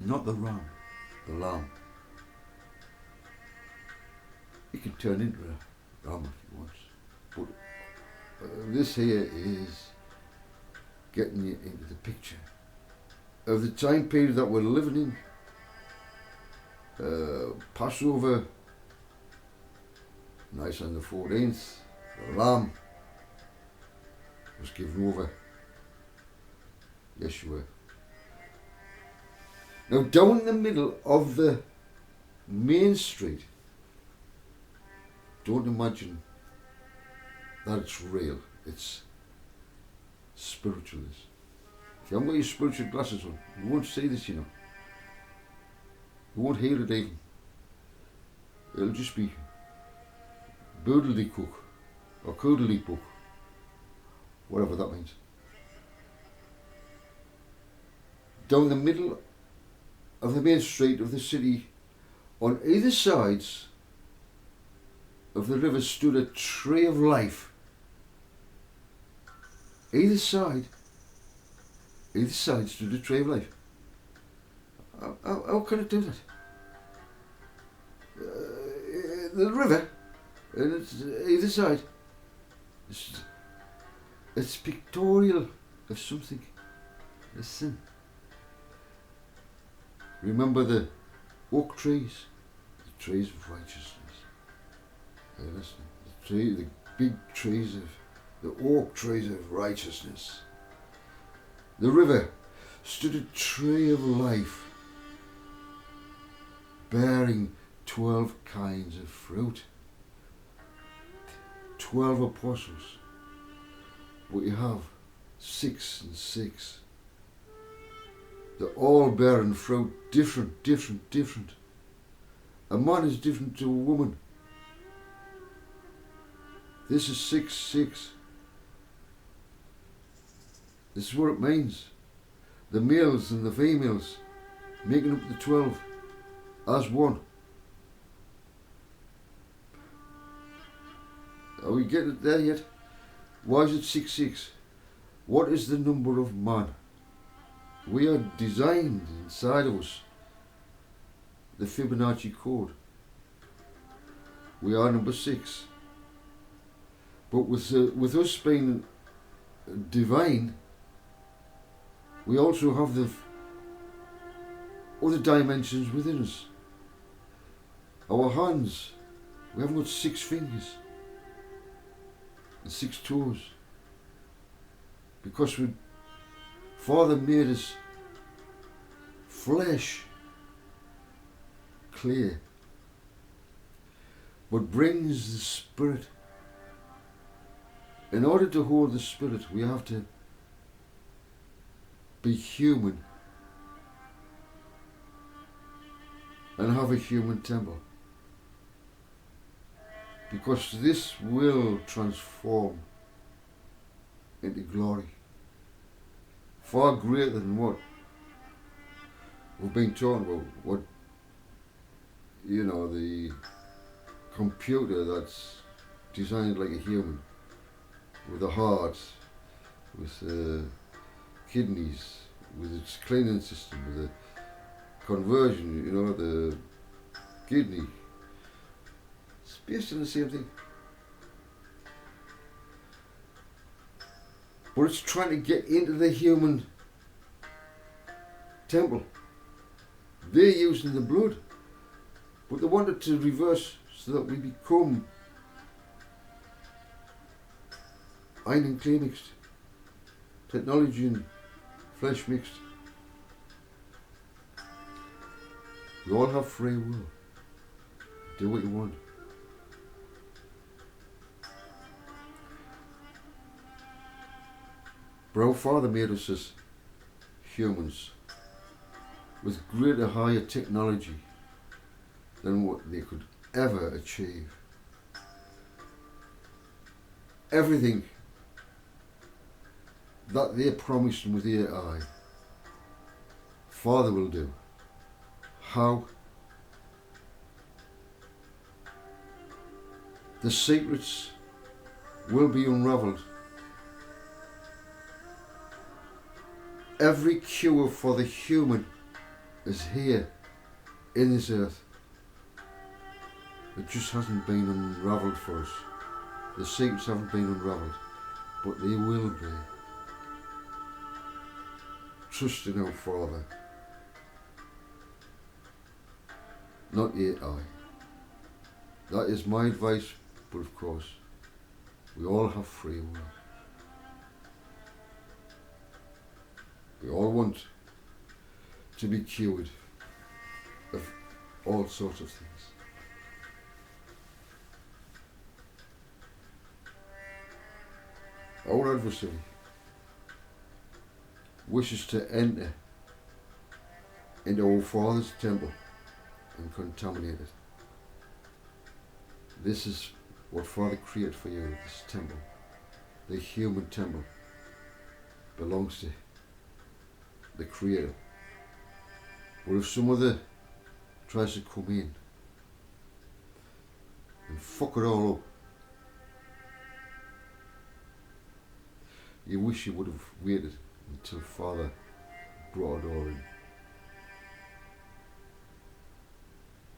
not the ram, the lamb. He can turn into a ram if he wants. But this here is getting you into the picture of the time period that we're living in. Passover, nice on the 14th, the lamb was given over. Yeshua. Now down the middle of the main street, don't imagine that it's real, it's spiritual. If you haven't got your spiritual glasses on, you won't see this, you know. You won't hear it even. It'll just be boodly-cook or coodly-book, whatever that means. Down the middle of the main street of the city, on either sides of the river stood a tree of life. Either side stood a tree of life. How can it do that? The river, and it's either side. It's pictorial of something. Listen. Remember the oak trees, the trees of righteousness. Hey, listen, the big trees of the oak trees of righteousness. The river stood a tree of life, bearing 12 kinds of fruit. 12 apostles, but you have 6 and 6. They're all bearing fruit, different. A man is different to a woman. This is 6. This is what it means. The males and the females making up the 12 as one. Are we getting it there yet? Why is it 6? What is the number of man? We are designed inside of us, the Fibonacci code. We are number 6. But with us being divine, we also have the other dimensions within us. Our hands, we haven't got 6 fingers and 6 toes, because Father made us flesh, clear, but brings the spirit. In order to hold the spirit, we have to be human and have a human temple, because this will transform into glory, far greater than what we've been talking about, what, you know, the computer that's designed like a human, with a heart, with kidneys, with its cleaning system, with a conversion, you know, the kidney. It's based on the same thing. But it's trying to get into the human temple. They're using the blood, but they want it to reverse so that we become iron and clay mixed, technology and flesh mixed. We all have free will. Do what you want. But our Father made us as humans with greater, higher technology than what they could ever achieve. Everything that they promised with their eye, Father will do. How? The secrets will be unravelled. Every cure for the human is here in this earth. It just hasn't been unravelled for us. The secrets haven't been unravelled, but they will be. Trust in our Father, not yet I. That is my advice, but of course, we all have free will. We all want to be cured of all sorts of things. Our adversary wishes to enter into our Father's temple and contaminate it. This is what Father created for you, this temple. The human temple belongs to the Creator. But if some other tries to come in and fuck it all up, you wish you would have waited until Father brought it all in.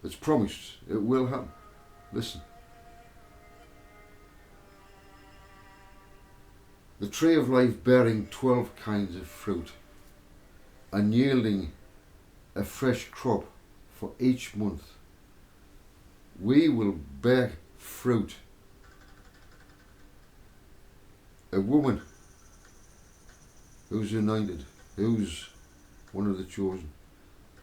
It's promised, it will happen. Listen. The tree of life bearing 12 kinds of fruit and yielding a fresh crop for each month. We will bear fruit. A woman who's anointed, who's one of the chosen,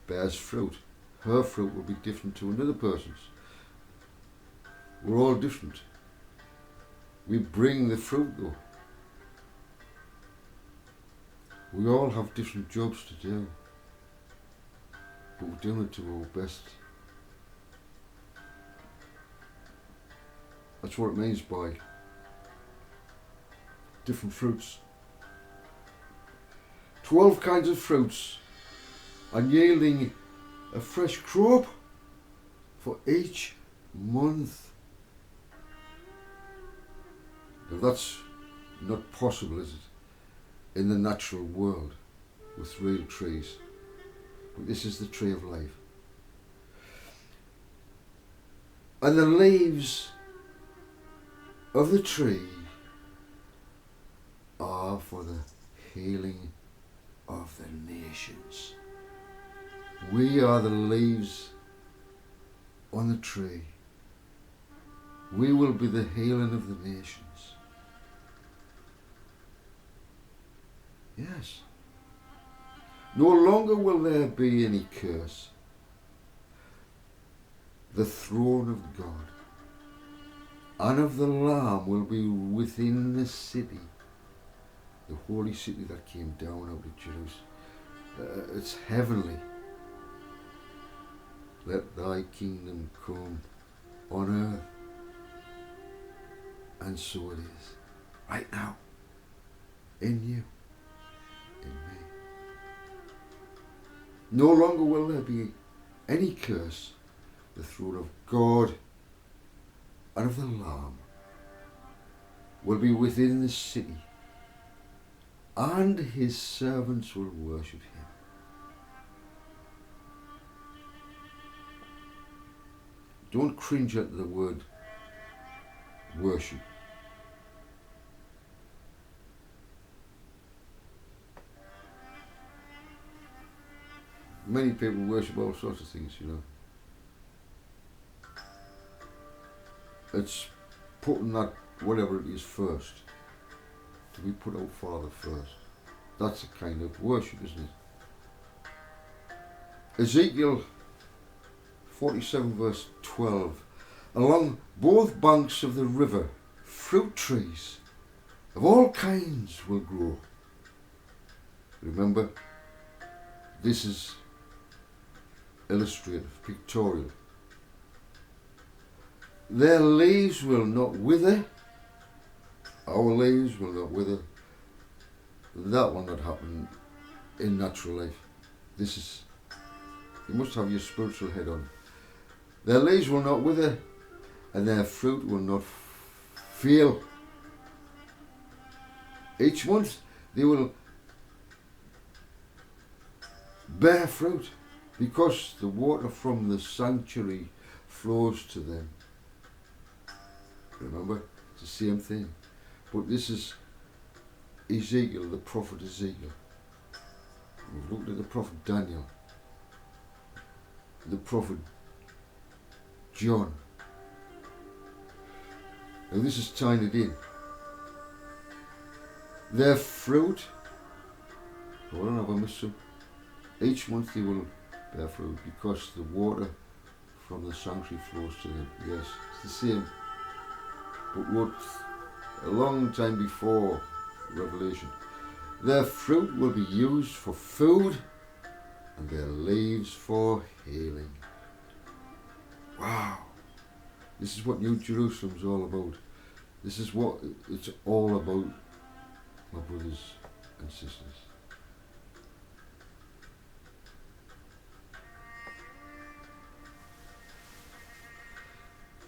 bears fruit. Her fruit will be different to another person's. We're all different. We bring the fruit though. We all have different jobs to do, but we're doing it to our best. That's what it means by different fruits. 12 kinds of fruits and yielding a fresh crop for each month. Now that's not possible, is it? In the natural world with real trees. But this is the tree of life. And the leaves of the tree are for the healing of the nations. We are the leaves on the tree. We will be the healing of the nations. Yes. No longer will there be any curse. The throne of God and of the Lamb will be within the city, the holy city that came down out of Jerusalem. It's heavenly. Let thy kingdom come on earth. And so it is. Right now. In you. In me. No longer will there be any curse. The throne of God and of the Lamb will be within the city, and his servants will worship him. Don't cringe at the word worship. Many people worship all sorts of things, you know. It's putting that, whatever it is, first. Do we put our Father first? That's a kind of worship, isn't it? Ezekiel 47 verse 12. Along both banks of the river, fruit trees of all kinds will grow. Remember, this is illustrative, pictorial. Their leaves will not wither. Our leaves will not wither. That will not happen in natural life. This is, you must have your spiritual head on. Their leaves will not wither, and their fruit will not fail. Each month they will bear fruit. because the water from the sanctuary flows to them. Remember, it's the same thing. But this is Ezekiel, the prophet Ezekiel. We've looked at the prophet Daniel, the prophet John. Now this is tying it in. Their fruit, hold on, have I missed some? Each month they will bear fruit because the water from the sanctuary flows to them. Yes, it's the same. But what a long time before Revelation. Their fruit will be used for food and their leaves for healing. Wow. This is what New Jerusalem's all about. This is what it's all about, my brothers and sisters.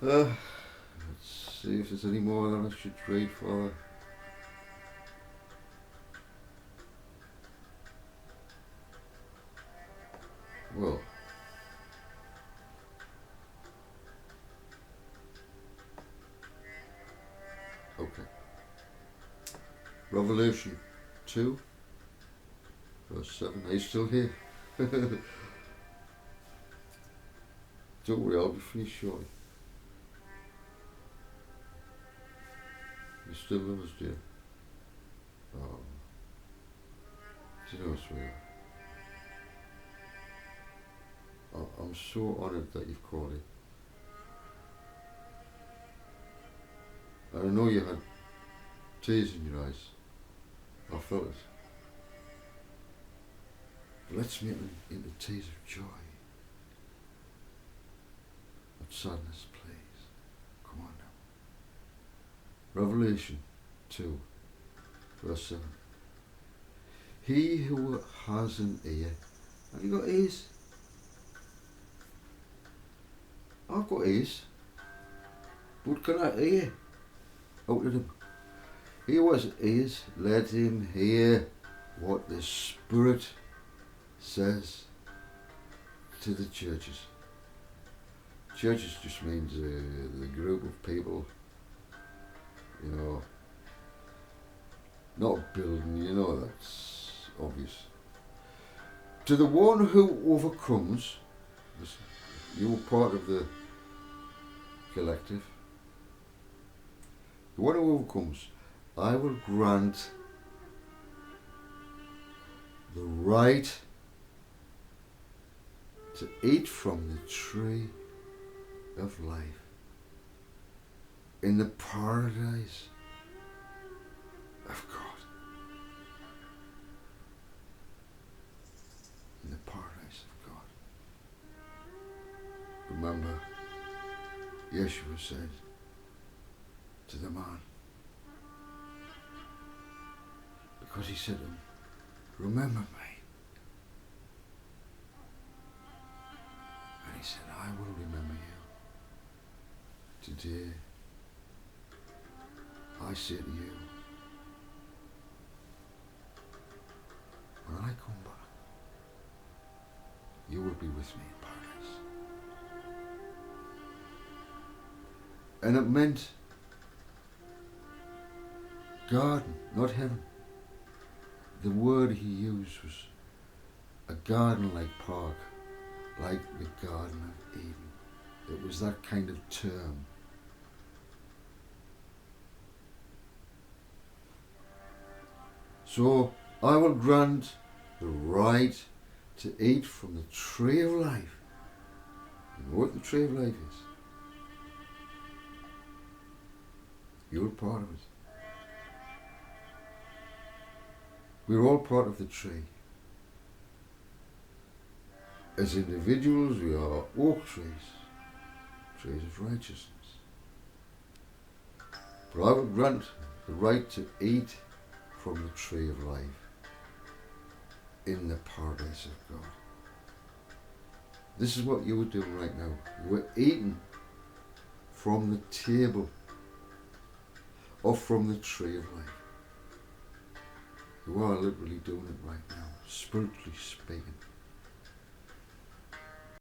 Let's see if there's any more that I should read for. Well, okay. Revelation 2, verse 7. Are you still here? Don't worry, I'll be finished shortly. You still with us, dear? Oh. Do you know, sweetheart? I'm so honoured that you've called it. And I know you had tears in your eyes. I felt it. But let's make them into tears of joy. Not sadness, please. Come on now. Revelation 2, verse 7. He who has an ear. Have you got ears? I've got ears. But can I hear out of them? He who has ears, let him hear what the Spirit says to the churches. Churches just means the group of people, you know, not a building, you know, that's obvious. To the one who overcomes, you're part of the collective, the one who overcomes, I will grant the right to eat from the tree of life in the paradise of God. In the paradise of God. Remember, Yeshua said to the man, because he said to him, remember me. And he said, I will remember you. Today, I say to you, when I come back, you will be with me in paradise. And it meant garden, not heaven. The word he used was a garden-like park, like the Garden of Eden. It was that kind of term. So I will grant the right to eat from the tree of life. You know what the tree of life is? You're part of it. We're all part of the tree. As individuals, we are oak trees, trees of righteousness. But I will grant the right to eat from the tree of life in the paradise of God. This is what you were doing right now. You were eating from the table or from the tree of life. You are literally doing it right now, spiritually speaking.